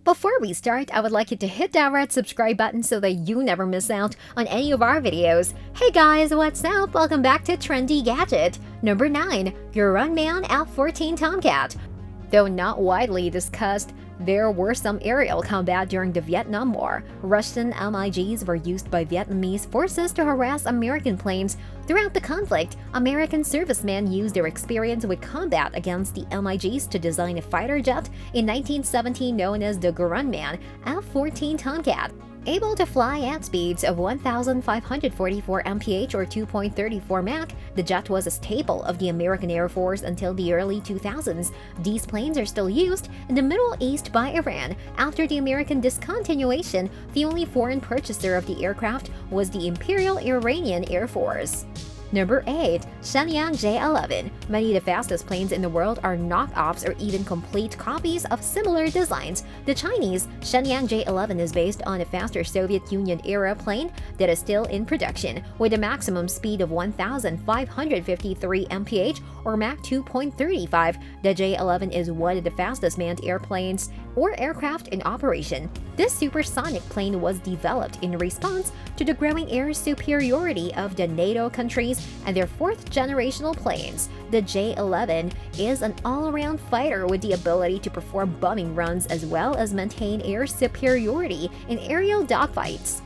Before we start, I would like you to hit that red subscribe button so that you never miss out on any of our videos. Hey guys, what's up? Welcome back to Trendy Gadget. Number 9. Grumman F-14 Tomcat. Though not widely discussed, there were some aerial combat during the Vietnam War. Russian MiGs were used by Vietnamese forces to harass American planes. Throughout the conflict, American servicemen used their experience with combat against the MiGs to design a fighter jet in 1917 known as the Grumman F-14 Tomcat. Able to fly at speeds of 1,544 mph or 2.34 Mach, the jet was a staple of the American Air Force until the early 2000s. These planes are still used in the Middle East by Iran. After the American discontinuation, the only foreign purchaser of the aircraft was the Imperial Iranian Air Force. Number 8. Shenyang J-11. Many of the fastest planes in the world are knockoffs or even complete copies of similar designs. The Chinese Shenyang J-11 is based on a faster Soviet Union-era plane that is still in production, with a maximum speed of 1,553 mph or Mach 2.35. The J-11 is one of the fastest manned airplanes or aircraft in operation. This supersonic plane was developed in response to the growing air superiority of the NATO countries and their fourth-generational planes. The J-11 is an all-around fighter with the ability to perform bombing runs as well as maintain air superiority in aerial dogfights.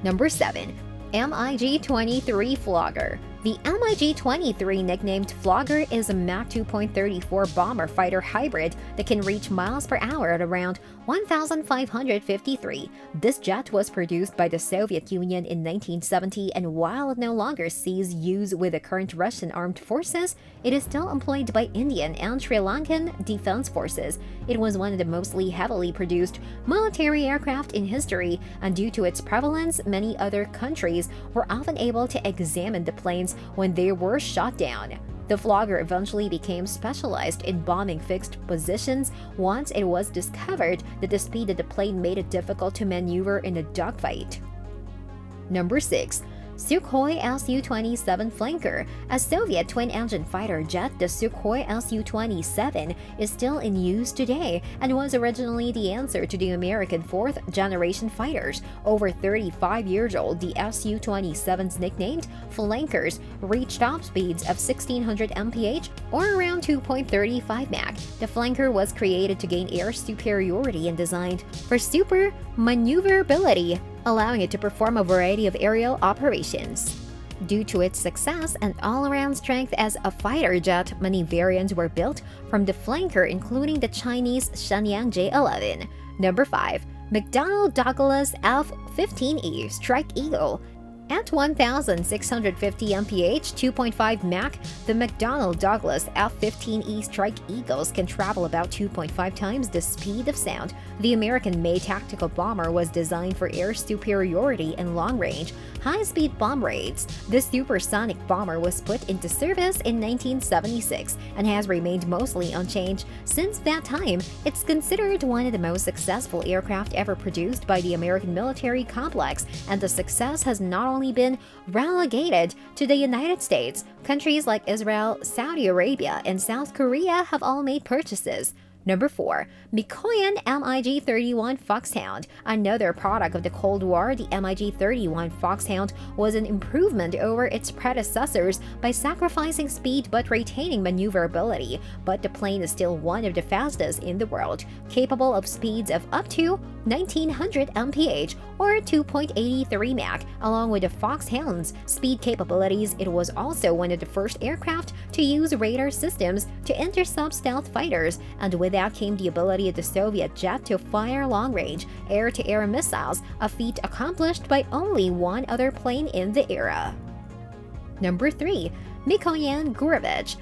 Number 7. MiG-23 Flogger. The MiG-23, nicknamed Flogger, is a Mach 2.34 bomber fighter hybrid that can reach miles per hour at around 1,553. This jet was produced by the Soviet Union in 1970, and while it no longer sees use with the current Russian armed forces, it is still employed by Indian and Sri Lankan defense forces. It was one of the mostly heavily produced military aircraft in history, and due to its prevalence, many other countries were often able to examine the planes when they were shot down. The Flogger eventually became specialized in bombing fixed positions once it was discovered that the speed of the plane made it difficult to maneuver in a dogfight. Number 6. Sukhoi Su-27 Flanker. A Soviet twin-engine fighter jet, the Sukhoi Su-27 is still in use today and was originally the answer to the American fourth-generation fighters. Over 35 years old, the Su-27's nicknamed Flankers reached top speeds of 1,600 mph or around 2.35 Mach. The Flanker was created to gain air superiority and designed for super maneuverability, allowing it to perform a variety of aerial operations. Due to its success and all-around strength as a fighter jet, many variants were built from the Flanker, including the Chinese Shenyang J-11. Number 5. McDonnell Douglas F-15E Strike Eagle. At 1,650 mph, 2.5 Mach, the McDonnell Douglas F-15E Strike Eagles can travel about 2.5 times the speed of sound. The American-made tactical bomber was designed for air superiority and long-range, high-speed bomb raids. The supersonic bomber was put into service in 1976 and has remained mostly unchanged since that time. It's considered one of the most successful aircraft ever produced by the American military complex, and the success has not only been relegated to the United States. Countries like Israel, Saudi Arabia, and South Korea have all made purchases. Number 4. Mikoyan MiG-31 Foxhound. Another product of the Cold War, the MiG-31 Foxhound was an improvement over its predecessors by sacrificing speed but retaining maneuverability, but the plane is still one of the fastest in the world, capable of speeds of up to 1,900 mph or 2.83 Mach. Along with the Foxhound's speed capabilities, it was also one of the first aircraft to use radar systems to intercept stealth fighters, and with that came the ability of the Soviet jet to fire long-range air-to-air missiles, a feat accomplished by only one other plane in the era. Number 3. Mikoyan Gurevich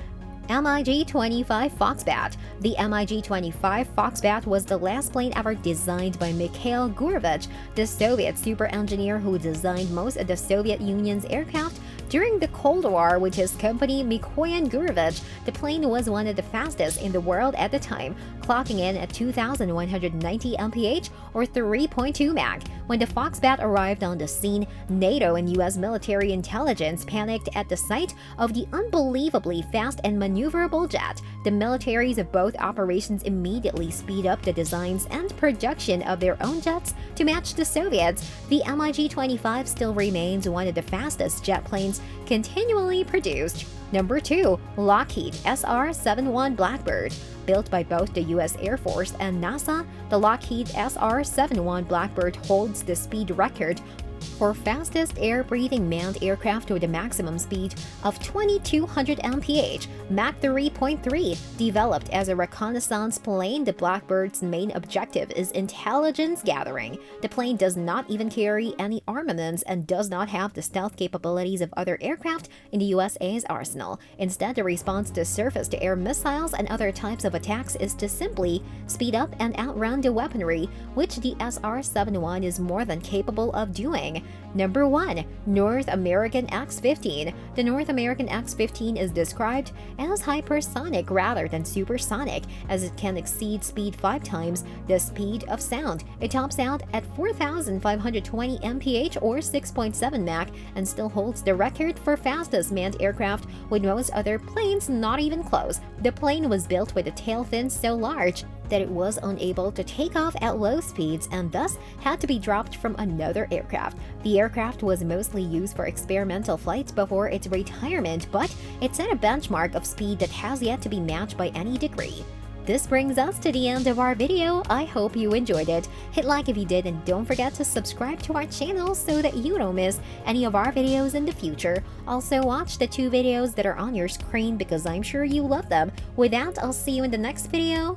MiG-25 Foxbat. The MiG-25 Foxbat was the last plane ever designed by Mikhail Gurevich, the Soviet super engineer who designed most of the Soviet Union's aircraft During the Cold War with his company Mikoyan Gurevich, the plane was one of the fastest in the world at the time, clocking in at 2,190 mph or 3.2 Mach. When the Foxbat arrived on the scene, NATO and US military intelligence panicked at the sight of the unbelievably fast and maneuverable jet. The militaries of both operations immediately speed up the designs and production of their own jets to match the Soviets. The MiG-25 still remains one of the fastest jet planes continually produced. Number 2. Lockheed SR-71 Blackbird. Built by both the U.S. Air Force and NASA, the Lockheed SR-71 Blackbird holds the speed record for fastest air-breathing manned aircraft with a maximum speed of 2,200 mph, Mach 3.3. Developed as a reconnaissance plane, the Blackbird's main objective is intelligence gathering. The plane does not even carry any armaments and does not have the stealth capabilities of other aircraft in the USA's arsenal. Instead, the response to surface-to-air missiles and other types of attacks is to simply speed up and outrun the weaponry, which the SR-71 is more than capable of doing. Number 1. North American X-15. The North American X-15 is described as hypersonic rather than supersonic, as it can exceed speed 5 times the speed of sound. It tops out at 4,520 mph or 6.7 Mach and still holds the record for fastest manned aircraft, with most other planes not even close. The plane was built with a tail fin so large that it was unable to take off at low speeds and thus had to be dropped from another aircraft. The aircraft was mostly used for experimental flights before its retirement, but it set a benchmark of speed that has yet to be matched by any degree. This brings us to the end of our video. I hope you enjoyed it. Hit like if you did, and don't forget to subscribe to our channel so that you don't miss any of our videos in the future. Also, watch the 2 videos that are on your screen because I'm sure you love them. With that, I'll see you in the next video.